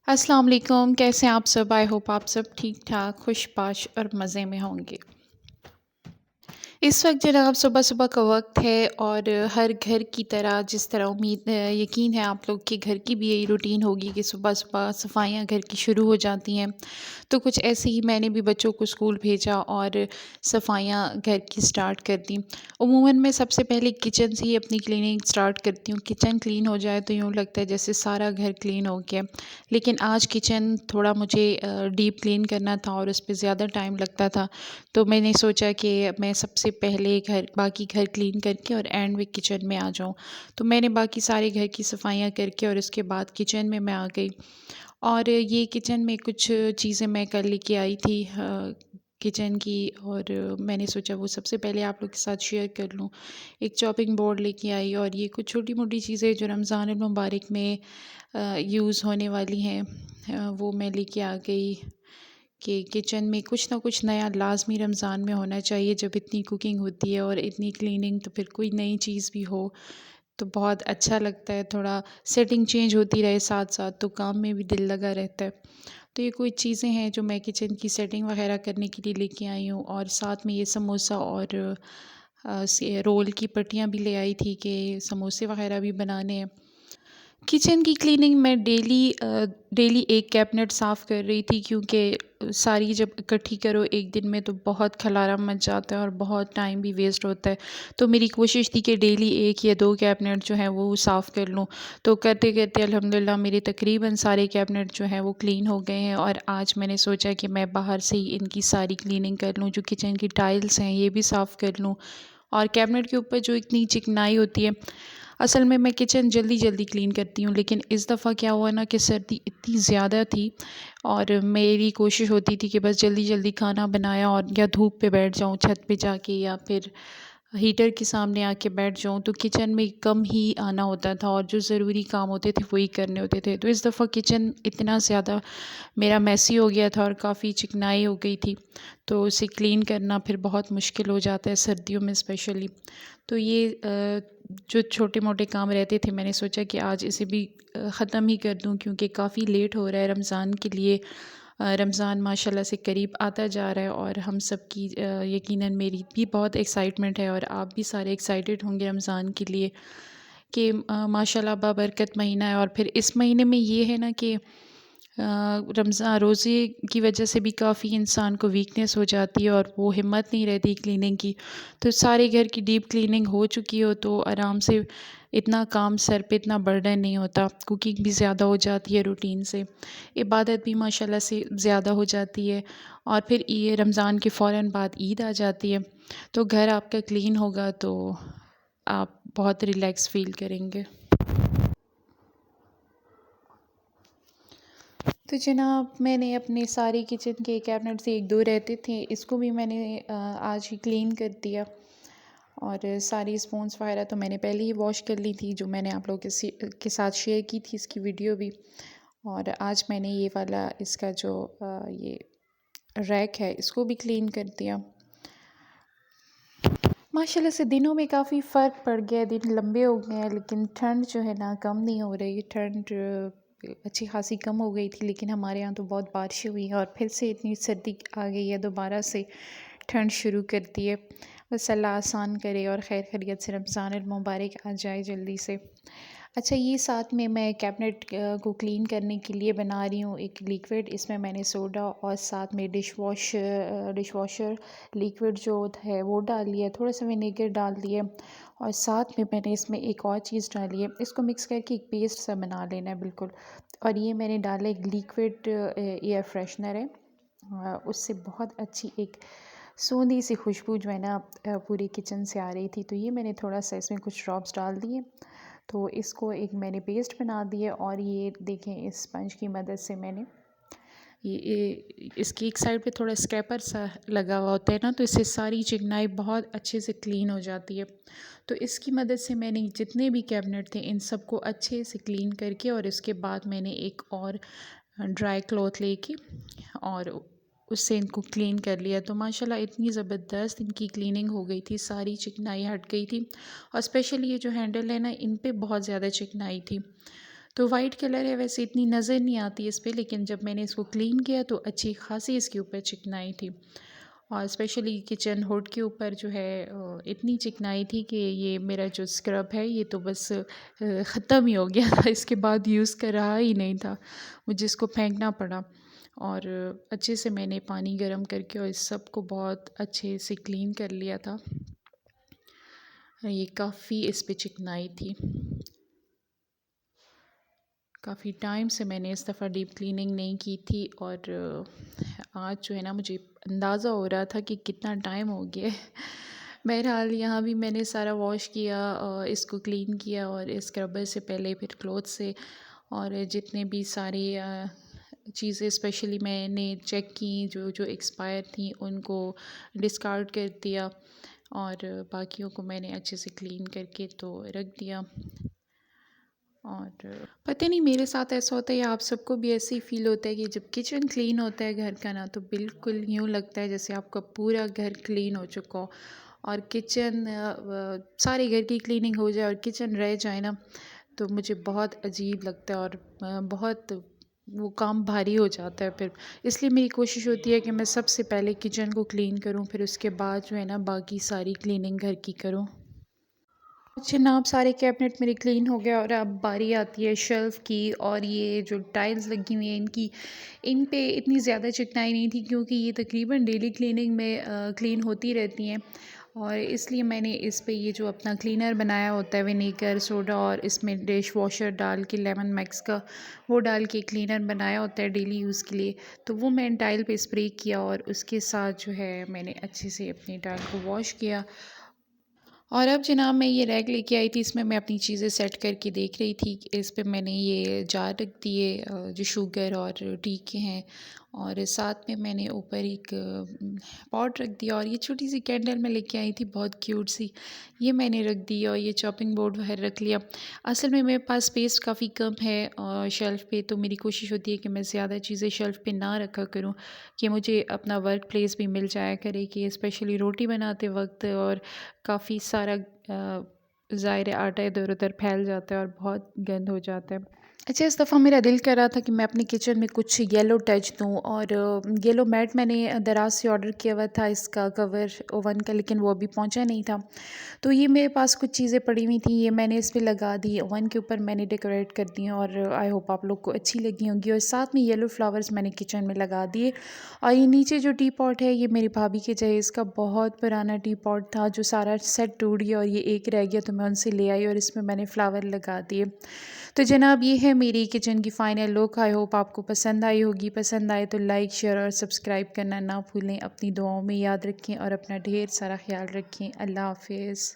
अस्सलाम वालेकुम, कैसे हैं आप सब? आई होप आप सब ठीक-ठाक, खुश-बाश और मज़े में होंगे। इस वक्त जनाब सुबह-सुबह का वक्त है और हर घर की तरह जिस तरह यकीन है आप लोग के घर की भी यही रूटीन होगी कि सुबह-सुबह सफाइयाँ घर की शुरू हो जाती हैं। तो कुछ ऐसे ही मैंने भी बच्चों को स्कूल भेजा और सफाइयाँ घर की स्टार्ट कर दी। उमूमन मैं सबसे पहले किचन से ही अपनी क्लीनिंग स्टार्ट करती हूँ। किचन क्लीन हो जाए तो यूँ लगता है जैसे सारा घर क्लीन हो गया। लेकिन आज किचन थोड़ा मुझे डीप क्लीन करना था और उस पे ज़्यादा टाइम लगता था। तो मैंने सोचा कि मैं सबसे पहले बाकी घर क्लीन करके और एंड में किचन में आ जाऊँ। तो मैंने बाकी सारे घर की सफाइयाँ करके और उसके बाद किचन में मैं आ गई। और ये किचन में कुछ चीज़ें मैं कल लेके आई थी किचन की, और मैंने सोचा वो सबसे पहले आप लोग के साथ शेयर कर लूँ। एक चॉपिंग बोर्ड लेके आई और ये कुछ छोटी-मोटी चीज़ें जो रमज़ान अल मुबारक में यूज़ होने वाली हैं, वो मैं लेके आ गई कि किचन में कुछ ना कुछ नया लाज़मी रमज़ान में होना चाहिए। जब इतनी कुकिंग होती है और इतनी क्लीनिंग, तो फिर कोई नई चीज़ भी हो तो बहुत अच्छा लगता है। थोड़ा सेटिंग चेंज होती रहे साथ-साथ तो काम में भी दिल लगा रहता है। तो ये कुछ चीज़ें हैं जो मैं किचन की सेटिंग वग़ैरह करने के लिए लेके आई हूँ, और साथ में ये समोसा और से रोल की पट्टियाँ भी ले आई थी कि समोसे वग़ैरह भी बनाने हैं। किचन की क्लीनिंग मैं डेली एक कैबिनेट साफ़ कर रही थी, क्योंकि सारी जब इकट्ठी करो एक दिन में तो बहुत खलारा मच जाता है और बहुत टाइम भी वेस्ट होता है। तो मेरी कोशिश थी कि डेली 1 या 2 कैबिनेट जो हैं वो साफ़ कर लूँ। तो करते-करते अल्हम्दुलिल्लाह मेरे तकरीबन सारे कैबिनेट जो हैं वो क्लीन हो गए हैं, और आज मैंने सोचा कि मैं बाहर से ही इनकी सारी क्लीनिंग कर लूँ। जो किचन की टाइल्स हैं ये भी साफ़ कर लूँ, और कैबिनेट के ऊपर जो इतनी चिकनाई होती है, असल में मैं किचन जल्दी-जल्दी क्लीन करती हूँ, लेकिन इस दफ़ा क्या हुआ ना कि सर्दी इतनी ज़्यादा थी और मेरी कोशिश होती थी कि बस जल्दी-जल्दी खाना बनाया और या धूप पे बैठ जाऊँ छत पे जाके, या फिर हीटर के सामने आके बैठ जाऊँ, तो किचन में कम ही आना होता था और जो ज़रूरी काम होते थे वही करने होते थे। तो इस दफ़ा किचन इतना ज़्यादा मेरा मेसी हो गया था और काफ़ी चिकनाई हो गई थी, तो उसे क्लीन करना फिर बहुत मुश्किल हो जाता है सर्दियों में स्पेशली। तो ये जो छोटे-मोटे काम रहते थे, मैंने सोचा कि आज इसे भी ख़त्म ही कर दूँ, क्योंकि काफ़ी लेट हो रहा है रमज़ान के लिए। रमज़ान माशाल्लाह से करीब आता जा रहा है और हम सब की यकीनन मेरी भी बहुत एक्साइटमेंट है और आप भी सारे एक्साइटेड होंगे रमज़ान के लिए कि माशाल्लाह बाबरकत महीना है। और फिर इस महीने में ये है ना कि रमज़ान रोज़े की वजह से भी काफ़ी इंसान को वीकनेस हो जाती है और वो हिम्मत नहीं रहती क्लीनिंग की। तो सारे घर की डीप क्लीनिंग हो चुकी हो तो आराम से इतना काम सर पे इतना बर्डन नहीं होता। कुकिंग भी ज़्यादा हो जाती है रूटीन से, इबादत भी माशाल्लाह से ज़्यादा हो जाती है, और फिर ये रमज़ान के फ़ौरन बाद ईद आ जाती है। तो घर आपका क्लीन होगा तो आप बहुत रिलैक्स फ़ील करेंगे। तो जनाब मैंने अपने सारे किचन के कैबिनेट से 1-2 रहते थे, इसको भी मैंने आज ही क्लीन कर दिया। और सारी स्पून्स वगैरह तो मैंने पहले ही वॉश कर ली थी, जो मैंने आप लोगों के साथ शेयर की थी इसकी वीडियो भी। और आज मैंने ये वाला इसका जो ये रैक है इसको भी क्लीन कर दिया। माशाल्लाह से दिनों में काफ़ी फ़र्क पड़ गया है, दिन लंबे हो गए हैं, लेकिन ठंड जो है ना कम नहीं हो रही। ठंड अच्छी खासी कम हो गई थी, लेकिन हमारे यहाँ तो बहुत बारिशें हुई हैं और फिर से इतनी सर्दी आ गई है, दोबारा से ठंड शुरू कर दी है। बस अल्लाह आसान करे और खैर खैरियत से रमज़ान अल मुबारक आ जाए जल्दी से। अच्छा, ये साथ में मैं कैबिनेट को क्लीन करने के लिए बना रही हूँ एक लिक्विड। इसमें मैंने सोडा और साथ में डिशवॉशर लिक्विड जो है वो डाल लिया, थोड़ा सा विनेगर डाल दिया, और साथ में मैंने इसमें एक और चीज़ डाली है। इसको मिक्स करके एक पेस्ट सा बना लेना है बिल्कुल। और ये मैंने डाला एक लिक्विड एयर फ्रेशनर है, उससे बहुत अच्छी एक सूंधी सी खुशबू जो है ना पूरे किचन से आ रही थी। तो ये मैंने थोड़ा सा इसमें कुछ ड्रॉप्स डाल दिए, तो इसको एक मैंने पेस्ट बना दिया। और ये देखें इस स्पंज की मदद से मैंने इसकी एक साइड पे थोड़ा स्क्रैपर सा लगा हुआ होता है ना, तो इससे सारी चिकनाई बहुत अच्छे से क्लीन हो जाती है। तो इसकी मदद से मैंने जितने भी कैबिनेट थे इन सबको अच्छे से क्लीन करके, और इसके बाद मैंने एक और ड्राई क्लॉथ लेके और उससे इनको क्लीन कर लिया। तो माशाल्लाह इतनी ज़बरदस्त इनकी क्लीनिंग हो गई थी, सारी चिकनाई हट गई थी। और स्पेशली ये जो हैंडल है ना, इन पे बहुत ज़्यादा चिकनाई थी। तो वाइट कलर है, वैसे इतनी नज़र नहीं आती इस पे, लेकिन जब मैंने इसको क्लीन किया तो अच्छी खासी इसके ऊपर चिकनाई थी। और स्पेशली किचन हुड के ऊपर जो है इतनी चिकनाई थी कि ये मेरा जो स्क्रब है ये तो बस ख़त्म ही हो गया था। इसके बाद यूज़ कर रहा ही नहीं था, मुझे इसको फेंकना पड़ा। और अच्छे से मैंने पानी गर्म करके और इस सब को बहुत अच्छे से क्लीन कर लिया था। ये काफ़ी इस पे चिकनाई थी। काफ़ी टाइम से मैंने इस दफ़ा डीप क्लीनिंग नहीं की थी और आज जो है ना मुझे अंदाज़ा हो रहा था कि कितना टाइम हो गया है। बहरहाल यहाँ भी मैंने सारा वॉश किया, इसको क्लीन किया और स्क्रबर से पहले फिर क्लॉथ से, और जितने भी सारे चीज़ें स्पेशली मैंने चेक की जो जो एक्सपायर थी उनको डिस्कार्ड कर दिया, और बाकियों को मैंने अच्छे से क्लीन करके तो रख दिया। और पता नहीं मेरे साथ ऐसा होता है या आप सबको भी ऐसे ही फ़ील होता है कि जब किचन क्लीन होता है घर का ना, तो बिल्कुल यूँ लगता है जैसे आपका पूरा घर क्लीन हो चुका हो। और किचन सारे घर की क्लीनिंग हो जाए और किचन रह जाए ना, तो मुझे बहुत अजीब लगता है और बहुत वो काम भारी हो जाता है फिर। इसलिए मेरी कोशिश होती है कि मैं सबसे पहले किचन को क्लीन करूँ, फिर उसके बाद जो है ना बाकी सारी क्लीनिंग घर की करूँ। अच्छा जनाब, सारे कैबिनेट मेरे क्लीन हो गए और अब बारी आती है शेल्फ़ की। और ये जो टाइल्स लगी हुई हैं इनकी, इन पे इतनी ज़्यादा चिकनाई नहीं थी क्योंकि ये तकरीबन डेली क्लीनिंग में क्लीन होती रहती हैं। और इसलिए मैंने इस पे ये जो अपना क्लीनर बनाया होता है विनेगर सोडा, और इसमें डिश वॉशर डाल के लेमन मैक्स का वो डाल के क्लीनर बनाया होता है डेली यूज़ के लिए। तो वो मैंने टाइल पे स्प्रे किया और उसके साथ जो है मैंने अच्छे से अपनी टाइल को वॉश किया। और अब जनाब मैं ये रैक लेके आई थी, इसमें मैं अपनी चीज़ें सेट करके देख रही थी कि इस पे मैंने ये जार रख दिए जो शुगर और टी के हैं, और साथ में मैंने ऊपर एक पॉट रख दिया, और ये छोटी सी कैंडल मैं लेके आई थी बहुत क्यूट सी, ये मैंने रख दी, और ये चॉपिंग बोर्ड वगैरह रख लिया। असल में मेरे पास स्पेस काफ़ी कम है और शेल्फ़ पे, तो मेरी कोशिश होती है कि मैं ज़्यादा चीज़ें शेल्फ़ पे ना रखा करूँ, कि मुझे अपना वर्क प्लेस भी मिल जाया करे, कि स्पेशली रोटी बनाते वक्त और काफ़ी सारा ज़ाहिर है आटा इधर-उधर फैल जाता है और बहुत गंद हो जाता है। अच्छा, इस दफ़ा मेरा दिल कर रहा था कि मैं अपने किचन में कुछ येलो टच दूँ, और येलो मैट मैंने दराज़ से ऑर्डर किया हुआ था इसका कवर ओवन का, लेकिन वो अभी पहुँचा नहीं था। तो ये मेरे पास कुछ चीज़ें पड़ी हुई थी, ये मैंने इस पे लगा दी, ओवन के ऊपर मैंने डेकोरेट कर दी हैं, और आई होप आप लोग को अच्छी लगी होंगी। और साथ में येलो फ्लावर्स मैंने किचन में लगा दिए। और ये नीचे जो टी पॉट है ये मेरी भाभी के जहेज़ का बहुत पुराना टी पॉट था, जो सारा सेट टूट गया और ये एक रह गया, तो मैं उनसे ले आई और इसमें मैंने फ्लावर लगा दिए। तो जनाब ये है मेरी किचन की फ़ाइनल लुक। आई होप आपको पसंद आई होगी। पसंद आए तो लाइक शेयर और सब्सक्राइब करना ना भूलें। अपनी दुआओं में याद रखें और अपना ढेर सारा ख्याल रखें। अल्लाह हाफ़िज़।